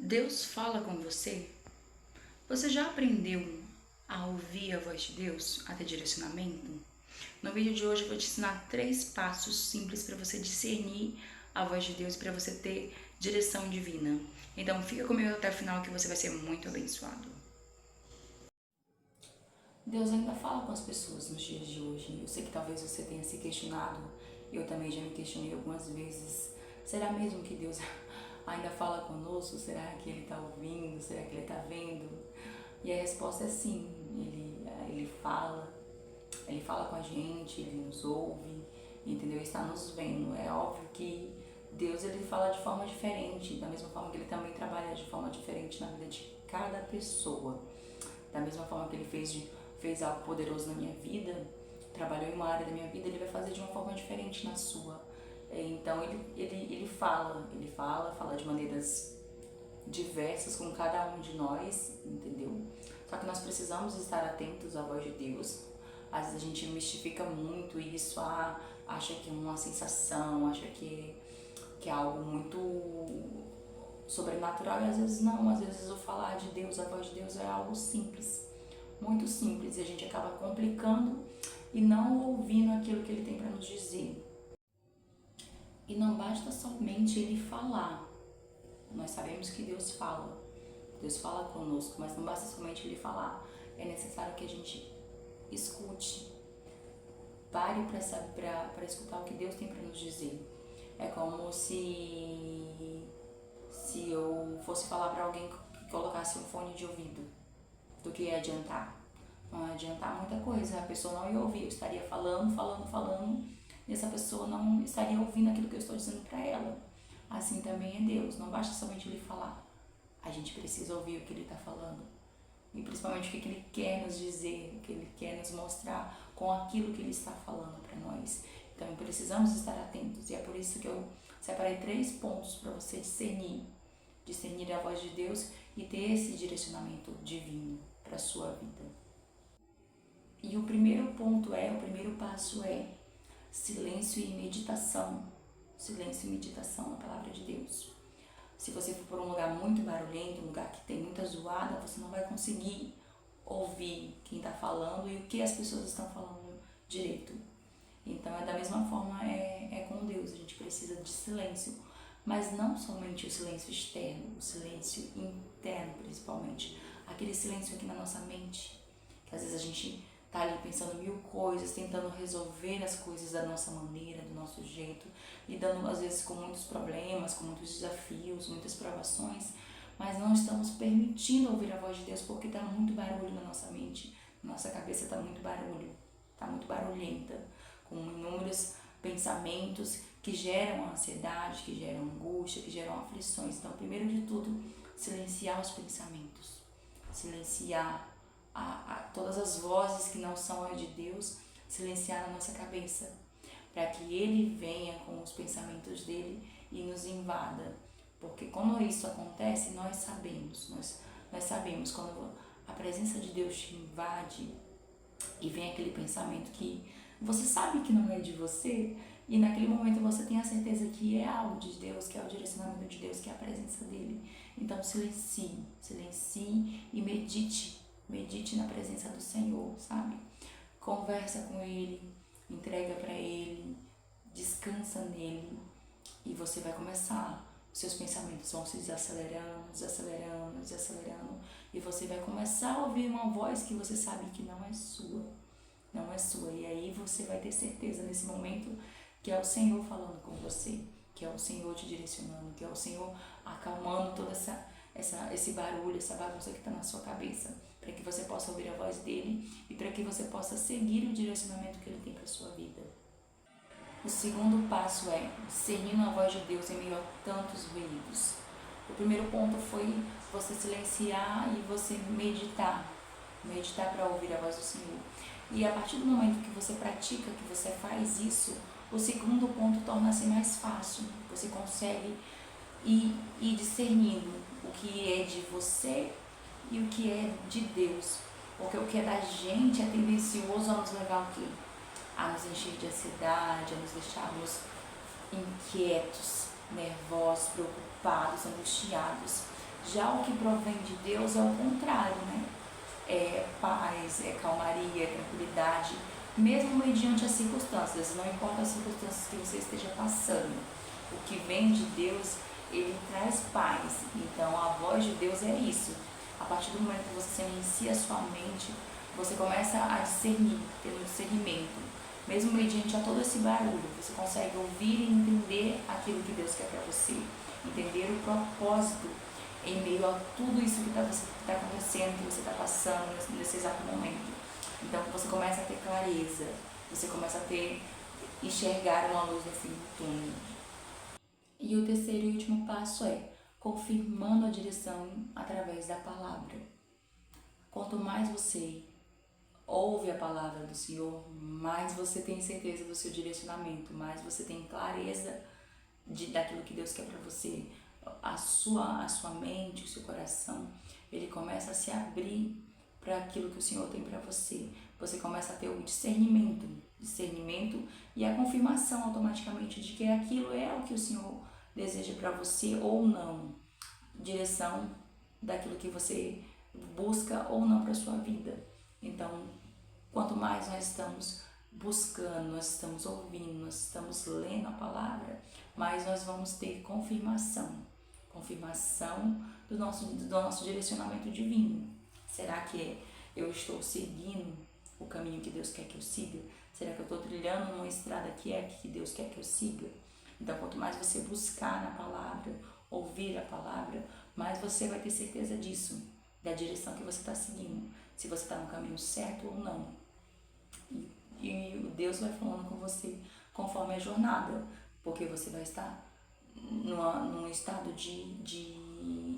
Deus fala com você? Você já aprendeu a ouvir a voz de Deus, a ter direcionamento? No vídeo de hoje eu vou te ensinar 3 passos simples para você discernir a voz de Deus, para você ter direção divina. Então fica comigo até o final que você vai ser muito abençoado. Deus ainda fala com as pessoas nos dias de hoje. Eu sei que talvez você tenha se questionado, eu também já me questionei algumas vezes. Será mesmo que Deus ainda fala conosco? Será que Ele está ouvindo? Será que Ele está vendo? E a resposta é sim, Ele fala com a gente, Ele nos ouve, entendeu? Ele está nos vendo. É óbvio que Deus Ele fala de forma diferente, da mesma forma que Ele também trabalha de forma diferente na vida de cada pessoa. Da mesma forma que Ele fez algo poderoso na minha vida, trabalhou em uma área da minha vida, Ele vai fazer de uma forma diferente na sua. Então ele fala de maneiras diversas com cada um de nós, entendeu? Só que nós precisamos estar atentos à voz de Deus. Às vezes a gente mistifica muito isso, acha que é uma sensação, acha que é algo muito sobrenatural, e às vezes não. Às vezes o falar de Deus, a voz de Deus é algo simples, muito simples, e a gente acaba complicando e não ouvindo aquilo que Ele tem para nos dizer. E não basta somente Ele falar. Nós sabemos que Deus fala conosco, mas não basta somente Ele falar. É necessário que a gente escute, pare para escutar o que Deus tem para nos dizer. É como se eu fosse falar para alguém que colocasse um fone de ouvido. Do que ia adiantar? Não ia adiantar muita coisa, a pessoa não ia ouvir, eu estaria falando, e essa pessoa não estaria ouvindo aquilo que eu estou dizendo para ela. Assim também é Deus, não basta somente Ele falar, a gente precisa ouvir o que Ele está falando, e principalmente o que Ele quer nos dizer, o que Ele quer nos mostrar com aquilo que Ele está falando para nós. Então precisamos estar atentos, e é por isso que eu separei 3 pontos para você discernir a voz de Deus e ter esse direcionamento divino para a sua vida. E o primeiro passo é silêncio e meditação. Silêncio e meditação na palavra de Deus. Se você for por um lugar muito barulhento, um lugar que tem muita zoada, você não vai conseguir ouvir quem está falando e o que as pessoas estão falando direito. Então é da mesma forma é com Deus, a gente precisa de silêncio. Mas não somente o silêncio externo, o silêncio interno principalmente. Aquele silêncio aqui na nossa mente, que às vezes a gente tá ali pensando 1000 coisas, tentando resolver as coisas da nossa maneira, do nosso jeito, lidando às vezes com muitos problemas, com muitos desafios, muitas provações, mas não estamos permitindo ouvir a voz de Deus porque está muito barulho na nossa mente, nossa cabeça está muito barulhenta, com inúmeros pensamentos que geram ansiedade, que geram angústia, que geram aflições. Então, primeiro de tudo, silenciar os pensamentos, silenciar todas as vozes que não são as de Deus, silenciar na nossa cabeça, para que Ele venha com os pensamentos dele e nos invada. Porque quando isso acontece, nós sabemos quando a presença de Deus te invade e vem aquele pensamento que você sabe que não é de você, e naquele momento você tem a certeza que é algo de Deus, que é o direcionamento de Deus, que é a presença dele. Então silencie e medite na presença do Senhor, sabe? Conversa com Ele, entrega para Ele, descansa nele, e você vai começar, os seus pensamentos vão se desacelerando, e você vai começar a ouvir uma voz que você sabe que não é sua, e aí você vai ter certeza nesse momento que é o Senhor falando com você, que é o Senhor te direcionando, que é o Senhor acalmando toda esse barulho, essa bagunça que está na sua cabeça, para que você possa ouvir a voz dele e para que você possa seguir o direcionamento que ele tem para a sua vida. O segundo passo é discernindo a voz de Deus em meio a tantos ruídos. O primeiro ponto foi você silenciar e você meditar para ouvir a voz do Senhor. E a partir do momento que você pratica, que você faz isso, o segundo ponto torna-se mais fácil. Você consegue ir discernindo o que é de você e o que é de Deus. Porque o que é da gente é tendencioso a nos levar o quê? A nos encher de ansiedade, a nos deixarmos inquietos, nervosos, preocupados, angustiados. Já o que provém de Deus é o contrário, né? É paz, é calmaria, é tranquilidade, mesmo mediante as circunstâncias, não importa as circunstâncias que você esteja passando. O que vem de Deus, ele traz paz. Então a voz de Deus é isso. A partir do momento que você inicia a sua mente, você começa a discernir, tendo discernimento. Mesmo mediante a todo esse barulho, você consegue ouvir e entender aquilo que Deus quer para você. Entender o propósito em meio a tudo isso que está acontecendo, que você está passando nesse exato momento. Então você começa a ter clareza, você começa a enxergar uma luz no fim do túnel. E o terceiro e último passo é confirmando a direção através da palavra. Quanto mais você ouve a palavra do Senhor, mais você tem certeza do seu direcionamento, mais você tem clareza daquilo que Deus quer para você. A sua mente, o seu coração, ele começa a se abrir para aquilo que o Senhor tem para você. Você começa a ter o discernimento e a confirmação automaticamente de que aquilo é o que o Senhor deseja para você ou não. Direção daquilo que você busca ou não para sua vida. Então, quanto mais nós estamos buscando, nós estamos ouvindo, nós estamos lendo a palavra, mais nós vamos ter confirmação do nosso direcionamento divino. Será que eu estou seguindo o caminho que Deus quer que eu siga? Será que eu estou trilhando uma estrada que Deus quer que eu siga? Então, quanto mais você buscar na palavra, ouvir a palavra, mais você vai ter certeza disso, da direção que você está seguindo, se você está no caminho certo ou não. E Deus vai falando com você conforme a jornada, porque você vai estar num estado de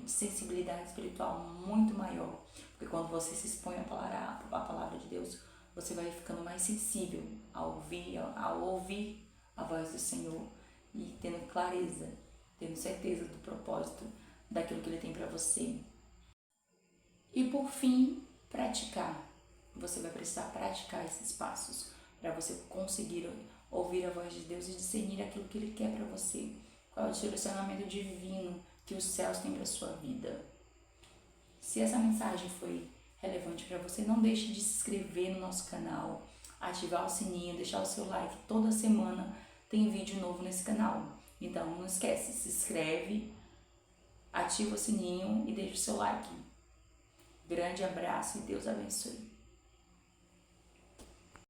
sensibilidade espiritual muito maior. Porque quando você se expõe à palavra de Deus, você vai ficando mais sensível ao ouvir a voz do Senhor e tendo clareza, tendo certeza do propósito daquilo que Ele tem para você. E por fim, praticar. Você vai precisar praticar esses passos para você conseguir ouvir a voz de Deus e discernir aquilo que Ele quer para você. Qual é o direcionamento divino que os céus têm para sua vida. Se essa mensagem foi relevante para você, não deixe de se inscrever no nosso canal, ativar o sininho, deixar o seu like. Toda semana tem vídeo novo nesse canal. Então não esquece, se inscreve, ativa o sininho e deixa o seu like. Grande abraço e Deus abençoe.